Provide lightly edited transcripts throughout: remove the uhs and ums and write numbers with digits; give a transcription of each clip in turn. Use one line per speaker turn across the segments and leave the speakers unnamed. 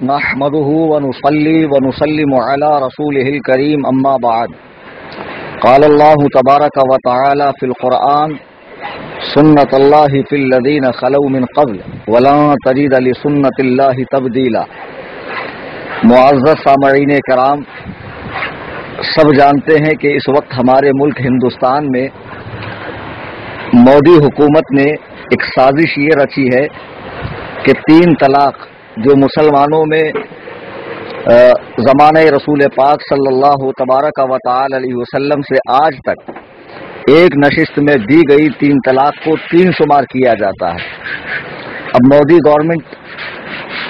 نحمده ونصلي ونسلم على رسوله الكريم اما بعد قال الله تبارك وتعالى في القرآن سنة الله في الذين خلوا من قبل ولن تجد لسنة الله تبديلا۔ معزز سامعین کرام، سب جانتے ہیں کہ اس وقت ہمارے ملک ہندوستان میں مودی حکومت نے ایک سازش یہ رچی ہے کہ 3 طلاق جو مسلمانوں میں زمانہ رسول پاک صلی اللہ تبارک و تعالی علیہ وسلم سے آج تک ایک نشست میں دی گئی 3 طلاق کو 3 شمار کیا جاتا ہے۔ اب مودی گورنمنٹ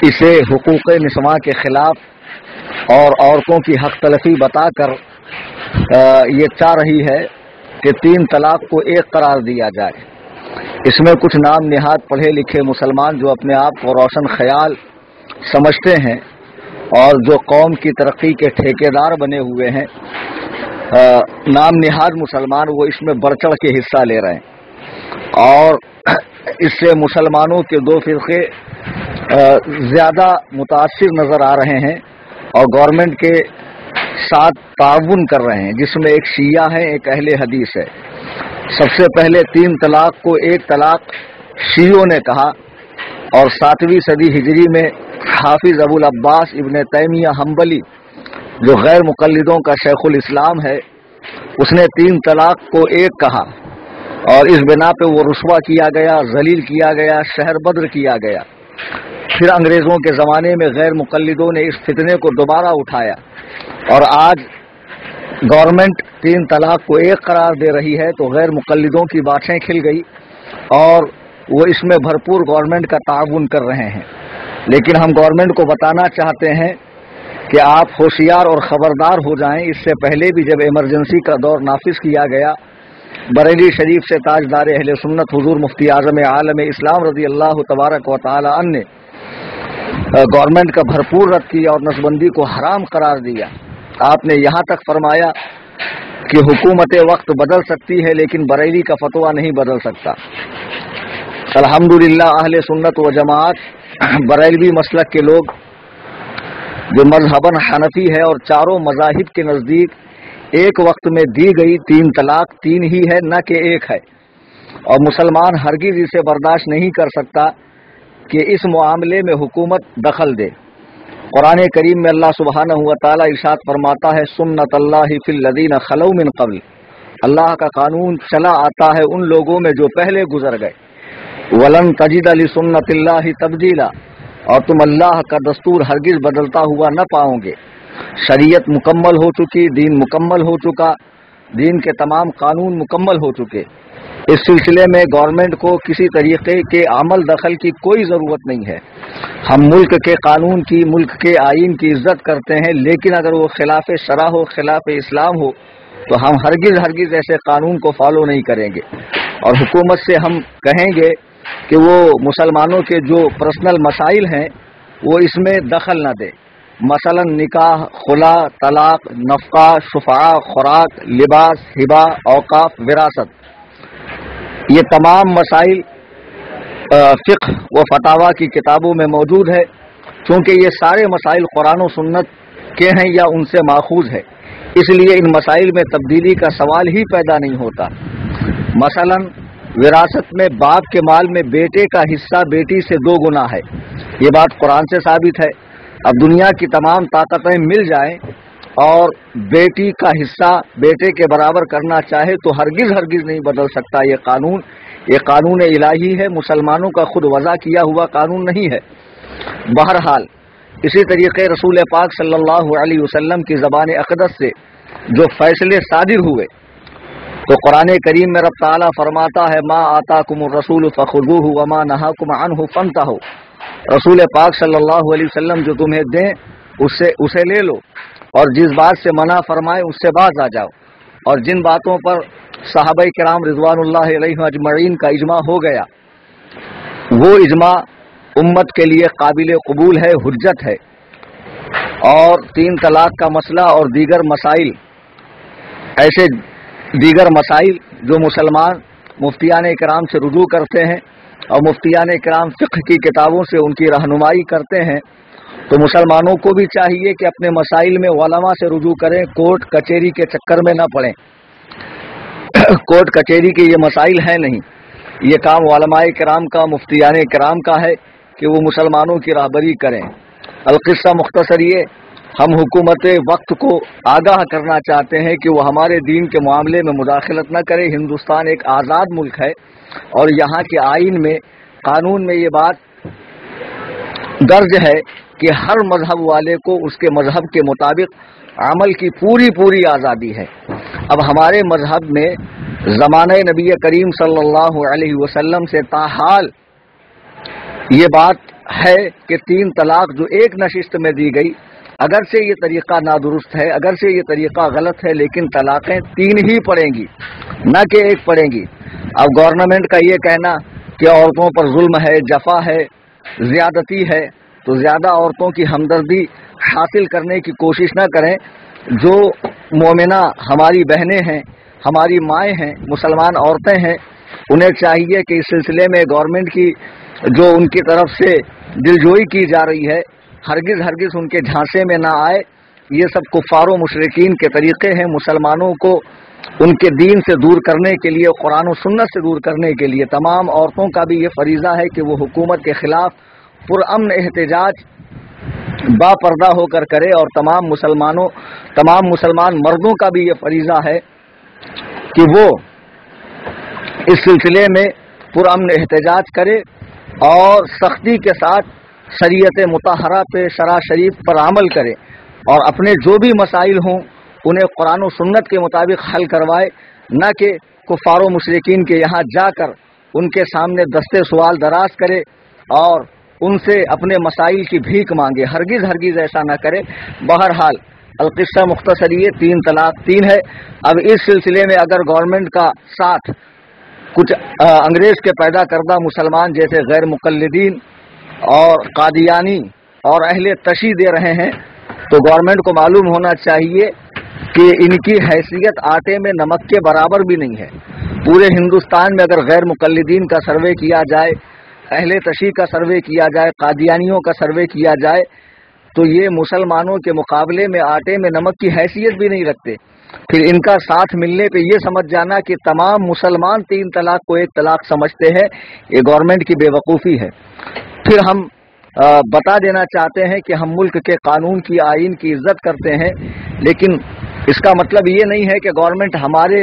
اسے حقوق نسواں کے خلاف اور عورتوں کی حق تلفی بتا کر یہ چاہ رہی ہے کہ 3 طلاق کو ایک قرار دیا جائے۔ اس میں کچھ نام نہاد پڑھے لکھے مسلمان جو اپنے آپ کو روشن خیال سمجھتے ہیں اور جو قوم کی ترقی کے ٹھیکیدار بنے ہوئے ہیں، نام نہاد مسلمان، وہ اس میں بڑھ چڑھ کے حصہ لے رہے ہیں اور اس سے مسلمانوں کے 2 فرقے زیادہ متاثر نظر آ رہے ہیں اور گورنمنٹ کے ساتھ تعاون کر رہے ہیں، جس میں ایک شیعہ ہے، ایک اہل حدیث ہے۔ سب سے پہلے 3 طلاق کو 1 طلاق شیعوں نے کہا اور 7ویں صدی ہجری میں حافظ ابو العباس ابن تیمیہ حنبلی جو غیر مقلدوں کا شیخ الاسلام ہے، اس نے 3 طلاق کو 1 کہا اور اس بنا پہ وہ رسوا کیا گیا، ذلیل کیا گیا، شہر بدر کیا گیا۔ پھر انگریزوں کے زمانے میں غیر مقلدوں نے اس فتنے کو دوبارہ اٹھایا اور آج گورنمنٹ 3 طلاق کو 1 قرار دے رہی ہے تو غیر مقلدوں کی باتیں کھل گئی اور وہ اس میں بھرپور گورنمنٹ کا تعاون کر رہے ہیں۔ لیکن ہم گورنمنٹ کو بتانا چاہتے ہیں کہ آپ ہوشیار اور خبردار ہو جائیں۔ اس سے پہلے بھی جب ایمرجنسی کا دور نافذ کیا گیا، بریلی شریف سے تاجدار اہل سنت حضور مفتی اعظم عالم اسلام رضی اللہ تبارک و تعالی عنہ نے گورنمنٹ کا بھرپور رد کیا اور نسبندی کو حرام قرار دیا۔ آپ نے یہاں تک فرمایا کہ حکومت وقت بدل سکتی ہے لیکن بریلی کا فتویٰ نہیں بدل سکتا۔ الحمدللہ اہل سنت و جماعت بریلوی مسلک کے لوگ جو مذہباً حنفی ہے اور چاروں مذاہب کے نزدیک ایک وقت میں دی گئی 3 طلاق 3 ہی ہے، نہ کہ 1 ہے، اور مسلمان ہرگز اسے برداشت نہیں کر سکتا کہ اس معاملے میں حکومت دخل دے۔ قرآن کریم میں اللہ سبحانہ و تعالی ارشاد فرماتا ہے سنت اللہ فی الذین خلو من قبل، اللہ کا قانون چلا آتا ہے ان لوگوں میں جو پہلے گزر گئے، ولن تجد لسنت اللہ تبدیلا، اور تم اللہ کا دستور ہرگز بدلتا ہوا نہ پاؤ گے۔ شریعت مکمل ہو چکی، دین مکمل ہو چکا، دین کے تمام قانون مکمل ہو چکے۔ اس سلسلے میں گورنمنٹ کو کسی طریقے کے عمل دخل کی کوئی ضرورت نہیں ہے۔ ہم ملک کے قانون کی، ملک کے آئین کی عزت کرتے ہیں، لیکن اگر وہ خلاف شرع ہو، خلاف اسلام ہو تو ہم ہرگز ایسے قانون کو فالو نہیں کریں گے اور حکومت سے ہم کہیں گے کہ وہ مسلمانوں کے جو پرسنل مسائل ہیں وہ اس میں دخل نہ دے، مثلا نکاح، خلا، طلاق، نفقہ، شفعہ، خوراک، لباس، ہبہ، اوقاف، وراثت، یہ تمام مسائل فقہ و فتاوی کی کتابوں میں موجود ہے۔ چونکہ یہ سارے مسائل قرآن و سنت کے ہیں یا ان سے ماخوذ ہے، اس لیے ان مسائل میں تبدیلی کا سوال ہی پیدا نہیں ہوتا۔ مثلا وراثت میں باپ کے مال میں بیٹے کا حصہ بیٹی سے 2 گنا ہے، یہ بات قرآن سے ثابت ہے۔ اب دنیا کی تمام طاقتیں مل جائیں اور بیٹی کا حصہ بیٹے کے برابر کرنا چاہے تو ہرگز نہیں بدل سکتا یہ قانون الہی ہے، مسلمانوں کا خود وضع کیا ہوا قانون نہیں ہے۔ بہرحال اسی طریقے رسول پاک صلی اللہ علیہ وسلم کی زبان اقدس سے جو فیصلے صادر ہوئے تو قرآن کریم میں رب تعالیٰ فرماتا ہے ما آتاکم الرسول فخذوہ وما نہاکم عنہ فانتہوا، رسول پاک صلی اللہ علیہ وسلم جو تمہیں دیں اسے لے لو اور جس بات سے منع فرمائے اس سے باز آ جاؤ۔ اور جن باتوں پر صحابہ کرام رضوان اللہ علیہم اجمعین کا اجماع ہو گیا وہ اجماع امت کے لیے قابل قبول ہے، حجت ہے۔ اور 3 طلاق کا مسئلہ اور دیگر مسائل، ایسے دیگر مسائل جو مسلمان مفتیان کرام سے رجوع کرتے ہیں اور مفتیان کرام فقہ کی کتابوں سے ان کی رہنمائی کرتے ہیں، تو مسلمانوں کو بھی چاہیے کہ اپنے مسائل میں علماء سے رجوع کریں، کورٹ کچہری کے چکر میں نہ پڑیں۔ کورٹ کچہری کے یہ مسائل ہیں نہیں، یہ کام علماء کرام کا، مفتیان کرام کا ہے کہ وہ مسلمانوں کی راہبری کریں۔ القصہ مختصر یہ، ہم حکومت وقت کو آگاہ کرنا چاہتے ہیں کہ وہ ہمارے دین کے معاملے میں مداخلت نہ کرے۔ ہندوستان ایک آزاد ملک ہے اور یہاں کے آئین میں، قانون میں یہ بات درج ہے کہ ہر مذہب والے کو اس کے مذہب کے مطابق عمل کی پوری آزادی ہے۔ اب ہمارے مذہب میں زمانہ نبی کریم صلی اللہ علیہ وسلم سے تاحال یہ بات ہے کہ 3 طلاق جو ایک نشست میں دی گئی، اگرچہ یہ طریقہ نادرست ہے، اگرچہ یہ طریقہ غلط ہے، لیکن طلاقیں 3 ہی پڑیں گی، نہ کہ 1 پڑیں گی۔ اب گورنمنٹ کا یہ کہنا کہ عورتوں پر ظلم ہے، جفا ہے، زیادتی ہے، تو زیادہ عورتوں کی ہمدردی حاصل کرنے کی کوشش نہ کریں۔ جو مومنہ ہماری بہنیں ہیں، ہماری مائیں ہیں، مسلمان عورتیں ہیں، انہیں چاہیے کہ اس سلسلے میں گورنمنٹ کی جو ان کی طرف سے دلجوئی کی جا رہی ہے، ہرگز ان کے جھانسے میں نہ آئے۔ یہ سب کفار و مشرکین کے طریقے ہیں۔ مسلمانوں کو ان کے دین سے دور کرنے کے لیے، قرآن و سنت سے دور کرنے کے لیے تمام عورتوں کا بھی یہ فریضہ ہے کہ وہ حکومت کے خلاف پرامن احتجاج با پردہ ہو کر کرے، اور تمام مسلمان مردوں کا بھی یہ فریضہ ہے کہ وہ اس سلسلے میں پرامن احتجاج کرے اور سختی کے ساتھ شریعت مطہرہ پہ، شرع شریف پر عمل کرے، اور اپنے جو بھی مسائل ہوں انہیں قرآن و سنت کے مطابق حل کروائے، نہ کہ کفار و مشرکین کے یہاں جا کر ان کے سامنے دستے سوال دراز کرے اور ان سے اپنے مسائل کی بھیک مانگے۔ ہرگز ایسا نہ کرے۔ بہرحال القصہ مختصر یہ 3 طلاق 3 ہے۔ اب اس سلسلے میں اگر گورنمنٹ کا ساتھ کچھ انگریز کے پیدا کردہ مسلمان جیسے غیر مقلدین اور قادیانی اور اہل تشیع دے رہے ہیں، تو گورنمنٹ کو معلوم ہونا چاہیے کہ ان کی حیثیت آٹے میں نمک کے برابر بھی نہیں ہے۔ پورے ہندوستان میں اگر غیر مقلدین کا سروے کیا جائے، اہل تشیع کا سروے کیا جائے، قادیانیوں کا سروے کیا جائے، تو یہ مسلمانوں کے مقابلے میں آٹے میں نمک کی حیثیت بھی نہیں رکھتے۔ پھر ان کا ساتھ ملنے پہ یہ سمجھ جانا کہ تمام مسلمان 3 طلاق کو 1 طلاق سمجھتے ہیں، یہ گورنمنٹ کی بے وقوفی ہے۔ پھر ہم بتا دینا چاہتے ہیں کہ ہم ملک کے قانون کی، آئین کی عزت کرتے ہیں، لیکن اس کا مطلب یہ نہیں ہے کہ گورنمنٹ ہمارے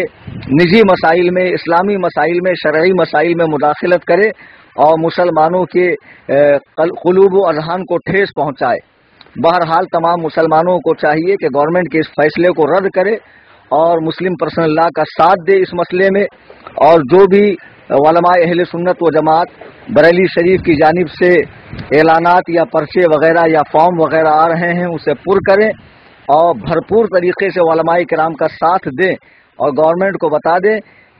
نجی مسائل میں، اسلامی مسائل میں، شرعی مسائل میں مداخلت کرے اور مسلمانوں کے قلوب و اذہان کو ٹھیس پہنچائے۔ بہرحال تمام مسلمانوں کو چاہیے کہ گورنمنٹ کے اس فیصلے کو رد کرے اور مسلم پرسنل لا کا ساتھ دے اس مسئلے میں، اور جو بھی علماء اہل سنت و جماعت بریلی شریف کی جانب سے اعلانات یا پرچے وغیرہ یا فارم وغیرہ آ رہے ہیں اسے پر کریں اور بھرپور طریقے سے علماء کرام کا ساتھ دیں، اور گورنمنٹ کو بتا دیں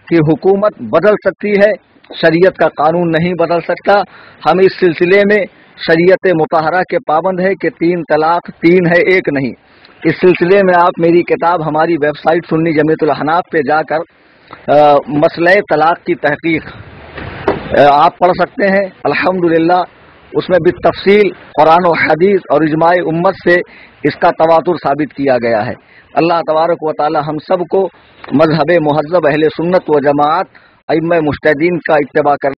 کہ حکومت بدل سکتی ہے، شریعت کا قانون نہیں بدل سکتا۔ ہم اس سلسلے میں شریعت مطہرہ کے پابند ہے کہ 3 طلاق 3 ہے، 1 نہیں۔ اس سلسلے میں آپ میری کتاب ہماری ویب سائٹ سنی جمیعت الاحناف پہ جا کر مسئلہ طلاق کی تحقیق آپ پڑھ سکتے ہیں۔ الحمدللہ اس میں بالتفصیل قرآن و حدیث اور اجماع امت سے اس کا تواتر ثابت کیا گیا ہے۔ اللہ تبارک و تعالی ہم سب کو مذہب مہذب اہل سنت و جماعت ائمہ مجتہدین کا اتباع کر